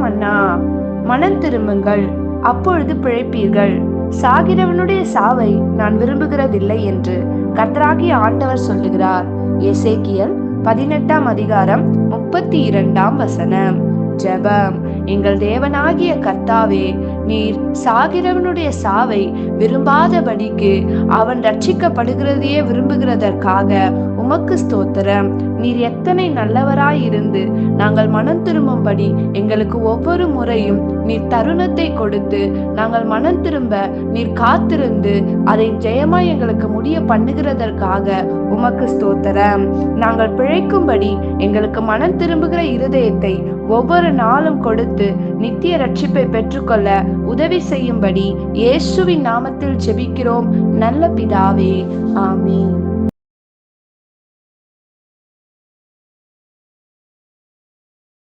மன்னா, மனம் திரும்புங்கள், அப்பொழுது பிழைப்பீர்கள். சாகிறவனுடைய சாவை நான் விரும்புகிறதில்லை என்று கர்த்தராகிய ஆண்டவர் சொல்லுகிறார். எசேக்கியேல் 18ஆம் அதிகாரம் 32ஆம் வசனம். ஜெபம். எங்கள் தேவனாகிய கர்த்தாவே, நீர் சாகிறவனுடைய சாவை விரும்பாதபடிக்கு அவன் ரட்சிக்கப்படுகிறதையே விரும்புகிறதற்காக உமக்கு ஸ்தோத்திரம். நீர் எத்தனை நல்லவராயிருந்து நாங்கள் மனம் திரும்பும்படி எங்களுக்கு ஒவ்வொரு முறையும் நீர் தருணத்தை கொடுத்து நாங்கள் மனம் திரும்ப நீர் காத்திருந்து அதை ஜெயமா எங்களுக்கு முடிய பண்ணுகிறதற்காக உமக்கு ஸ்தோத்திரம். நாங்கள் பிழைக்கும்படி எங்களுக்கு மனம் திரும்புகிற இருதயத்தை ஒவ்வொரு நாளும் கொடுத்து நித்திய ரட்சிப்பை பெற்றுக்கொள்ள உதவி செய்யும்படி இயேசுவின் நாமத்தில் ஜெபிக்கிறோம் நல்ல பிதாவே. ஆமென்.